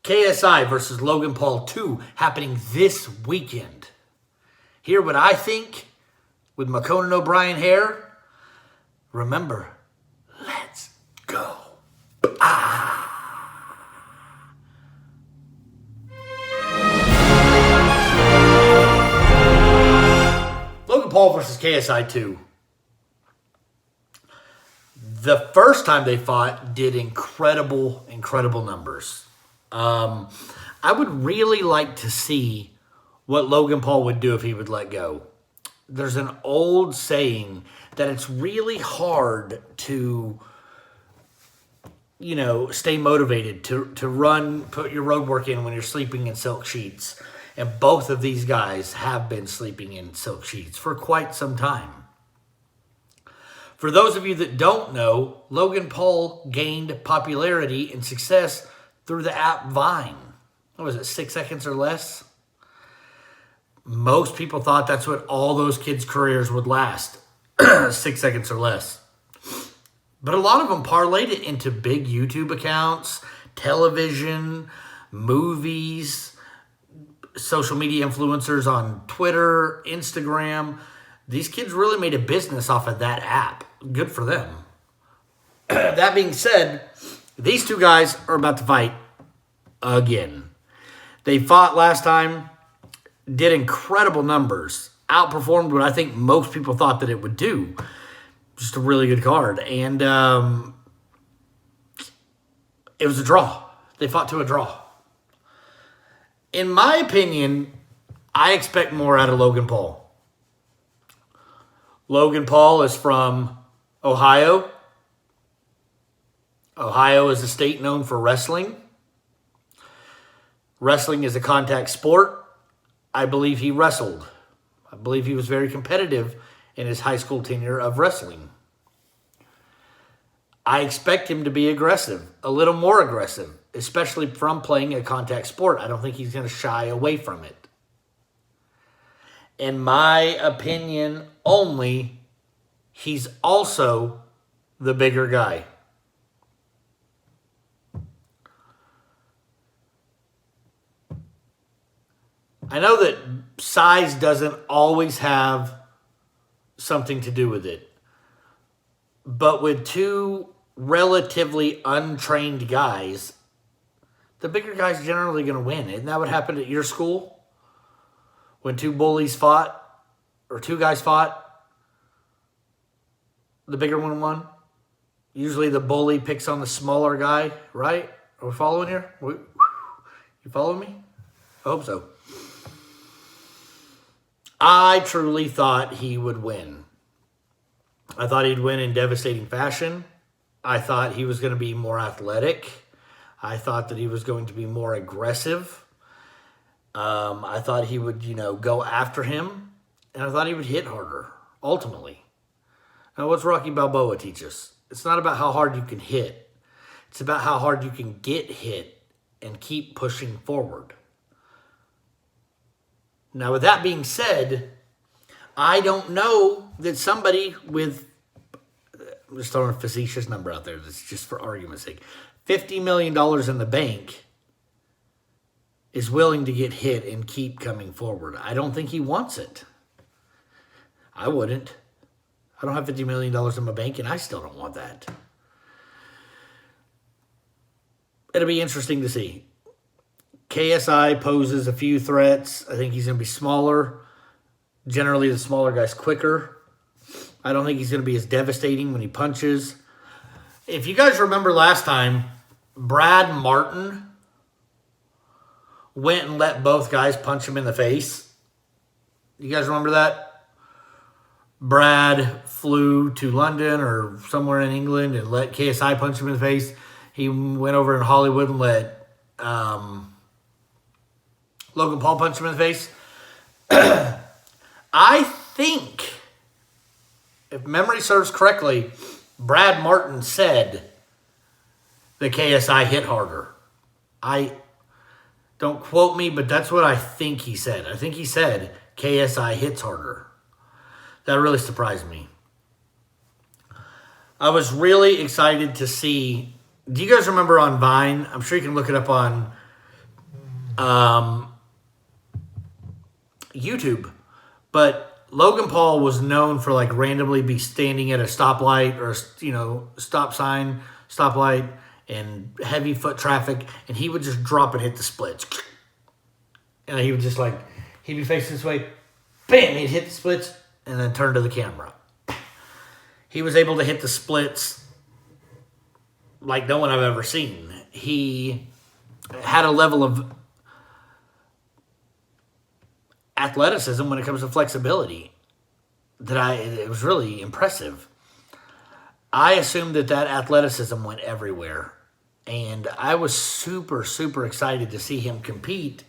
KSI versus Logan Paul 2 happening this weekend. Hear what I think with my Conan O'Brien hair? Remember, let's go. Logan Paul versus KSI 2. The first time they fought did incredible numbers. I would really like to see what Logan Paul would do if he would let go. There's an old saying that it's really hard to, stay motivated, to run, put your road work in when you're sleeping in silk sheets. And both of these guys have been sleeping in silk sheets for quite some time. For those of you that don't know, Logan Paul gained popularity and success through the app Vine. What was it, 6 seconds or less? Most people thought that's what all those kids' careers would last, 6 seconds or less. But a lot of them parlayed it into big YouTube accounts, television, movies, social media influencers on Twitter, Instagram. These kids really made a business off of that app. Good for them. That being said, these two guys are about to fight again. They fought last time, did incredible numbers, outperformed what I think most people thought that it would do. Just a really good card. And it was a draw. They fought to a draw. In my opinion, I expect more out of Logan Paul. Logan Paul is from Ohio. Ohio is a state known for wrestling. Wrestling is a contact sport. I believe he wrestled. I believe he was very competitive in his high school tenure of wrestling. I expect him to be aggressive, a little more aggressive, especially from playing a contact sport. I don't think he's going to shy away from it. In my opinion only, he's also the bigger guy. I know that size doesn't always have something to do with it. But with two relatively untrained guys, the bigger guy's generally going to win. Isn't that what happened at your school? When two bullies fought, or two guys fought, the bigger one won. Usually the bully picks on the smaller guy, right? Are we following here? You following me? I hope so. I truly thought he would win. I thought he'd win in devastating fashion. I thought he was going to be more athletic. I thought that he was going to be more aggressive. I thought he would, go after him. And I thought he would hit harder, ultimately. Now, what's Rocky Balboa teach us? It's not about how hard you can hit. It's about how hard you can get hit and keep pushing forward. Now, with that being said, I don't know that somebody with, I'm just throwing a facetious number out there, that's just for argument's sake, $50 million in the bank is willing to get hit and keep coming forward. I don't think he wants it. I wouldn't. I don't have $50 million in my bank, and I still don't want that. It'll be interesting to see. KSI poses a few threats. I think he's going to be smaller. Generally, the smaller guy's quicker. I don't think he's going to be as devastating when he punches. If you guys remember last time, Brad Martin went and let both guys punch him in the face. You guys remember that? Brad flew to London or somewhere in England and let KSI punch him in the face. He went over in Hollywood and let Logan Paul punch him in the face. I think, if memory serves correctly, Brad Martin said the KSI hit harder. Don't quote me, but that's what I think he said. I think he said KSI hits harder. That really surprised me. I was really excited to see. Do you guys remember on Vine? I'm sure you can look it up on YouTube. But Logan Paul was known for like randomly be standing at a stoplight or, stoplight and heavy foot traffic, and he would just drop and hit the splits. And he would just he'd be facing this way, bam, he'd hit the splits and then turn to the camera. He was able to hit the splits like no one I've ever seen. He had a level of athleticism when it comes to flexibility it was really impressive. I assumed that athleticism went everywhere, and I was super, super excited to see him compete.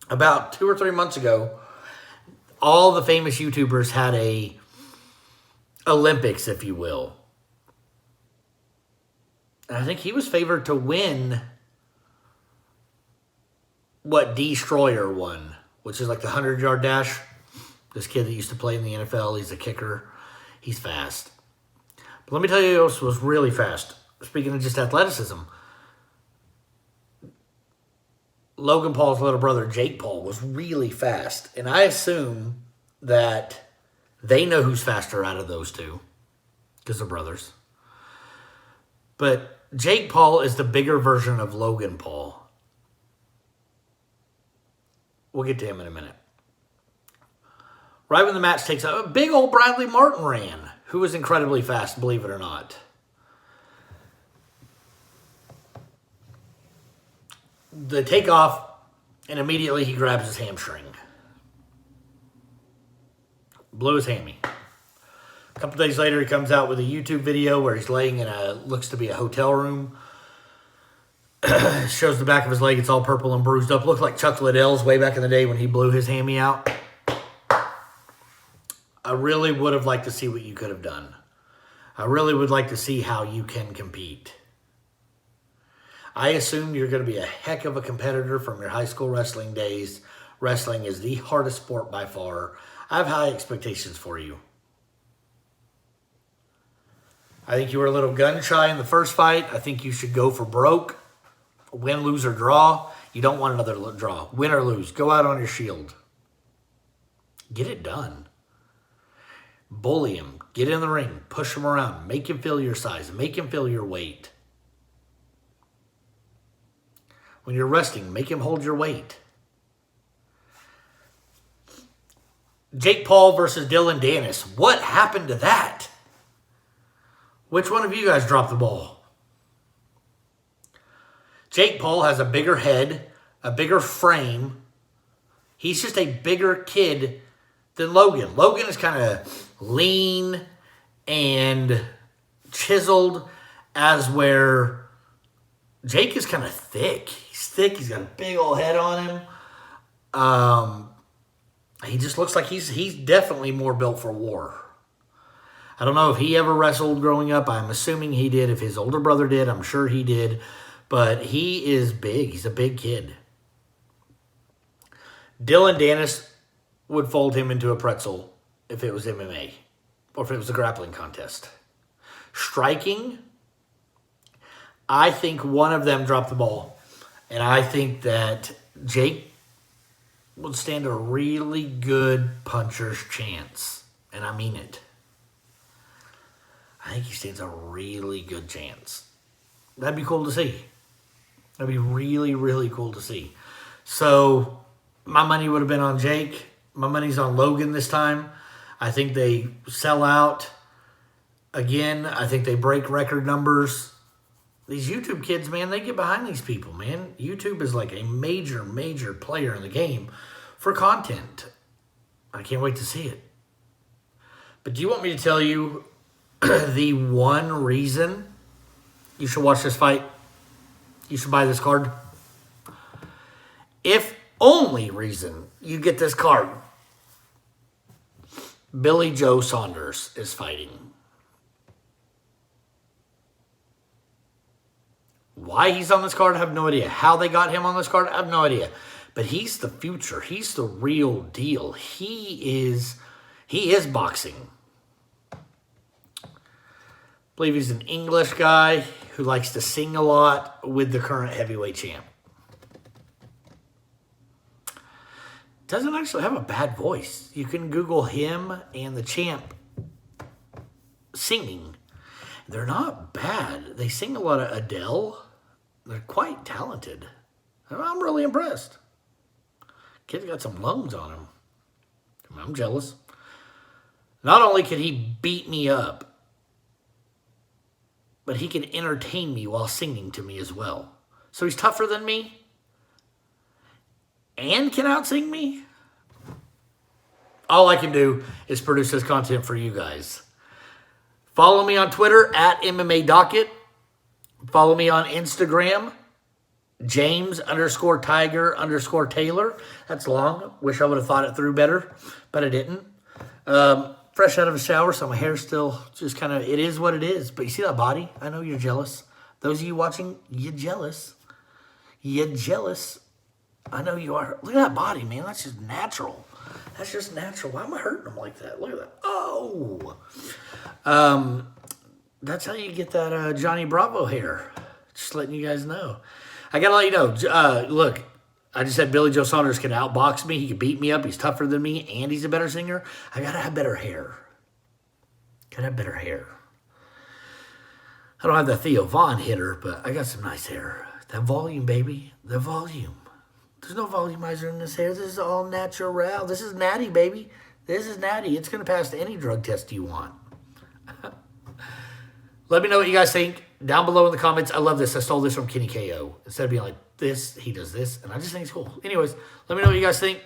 About 2 or 3 months ago, all the famous YouTubers had a Olympics, if you will. And I think he was favored to win what Destroyer won, which is like the 100-yard dash. This kid that used to play in the NFL, he's a kicker. He's fast. But let me tell you who else was really fast. Speaking of just athleticism, Logan Paul's little brother, Jake Paul, was really fast. And I assume that they know who's faster out of those two because they're brothers. But Jake Paul is the bigger version of Logan Paul. We'll get to him in a minute. Right when the match takes up, big old Bradley Martin ran, who was incredibly fast, believe it or not. The takeoff, and immediately he grabs his hamstring. Blew his hammy. A couple days later, he comes out with a YouTube video where he's laying in looks to be a hotel room. Shows the back of his leg. It's all purple and bruised up. Looked like Chuck Liddell's way back in the day when he blew his hammy out. I really would have liked to see what you could have done. I really would like to see how you can compete. I assume you're going to be a heck of a competitor from your high school wrestling days. Wrestling is the hardest sport by far. I have high expectations for you. I think you were a little gun shy in the first fight. I think you should go for broke. Win, lose, or draw. You don't want another draw. Win or lose. Go out on your shield. Get it done. Bully him. Get in the ring. Push him around. Make him feel your size. Make him feel your weight. When you're resting, make him hold your weight. Jake Paul versus Dillion Danis. What happened to that? Which one of you guys dropped the ball? Jake Paul has a bigger head, a bigger frame. He's just a bigger kid than Logan. Logan is kind of lean and chiseled, as where Jake is kind of thick. He's thick. He's got a big old head on him. He just looks like he's definitely more built for war. I don't know if he ever wrestled growing up. I'm assuming he did. If his older brother did, I'm sure he did. But he is big. He's a big kid. Dillion Danis would fold him into a pretzel if it was MMA or if it was a grappling contest. Striking, I think one of them dropped the ball. And I think that Jake would stand a really good puncher's chance. And I mean it. I think he stands a really good chance. That'd be cool to see. That'd be really, really cool to see. So, my money would have been on Jake. My money's on Logan this time. I think they sell out again. I think they break record numbers. These YouTube kids, man, they get behind these people, man. YouTube is like a major, major player in the game for content. I can't wait to see it. But do you want me to tell you the one reason you should watch this fight? You should buy this card. If only reason you get this card, Billy Joe Saunders is fighting. Why he's on this card, I have no idea. How they got him on this card, I have no idea. But he's the future. He's the real deal. He is boxing. I believe he's an English guy who likes to sing a lot with the current heavyweight champ. doesn't actually have a bad voice. You can Google him and the Champ singing. They're not bad. They sing a lot of Adele. They're quite talented. I'm really impressed. Kid's got some lungs on him. I'm jealous. Not only can he beat me up, but he can entertain me while singing to me as well. So he's tougher than me and can out-sing me. All I can do is produce this content for you guys. Follow me on Twitter at MMA Docket. Follow me on Instagram, James_Tiger_Taylor. That's long. Wish I would have thought it through better, but I didn't. Fresh out of a shower, so my hair's still just kind of, it is what it is. But you see that body? I know you're jealous. Those of you watching, you're jealous. You're jealous. I know you are. Look at that body, man. That's just natural. That's just natural. Why am I hurting them like that? Look at that. Oh. That's how you get that Johnny Bravo hair. Just letting you guys know. I got to let you know. Look, I just said Billy Joe Saunders can outbox me. He can beat me up. He's tougher than me, and he's a better singer. I got to have better hair. Got to have better hair. I don't have the Theo Vaughn hitter, but I got some nice hair. That volume, baby. The volume. There's no volumizer in this hair. This is all natural. This is natty, baby. This is natty. It's going to pass any drug test you want. Let me know what you guys think down below in the comments. I love this. I stole this from Kenny KO. Instead of being like this, he does this. And I just think it's cool. Anyways, let me know what you guys think.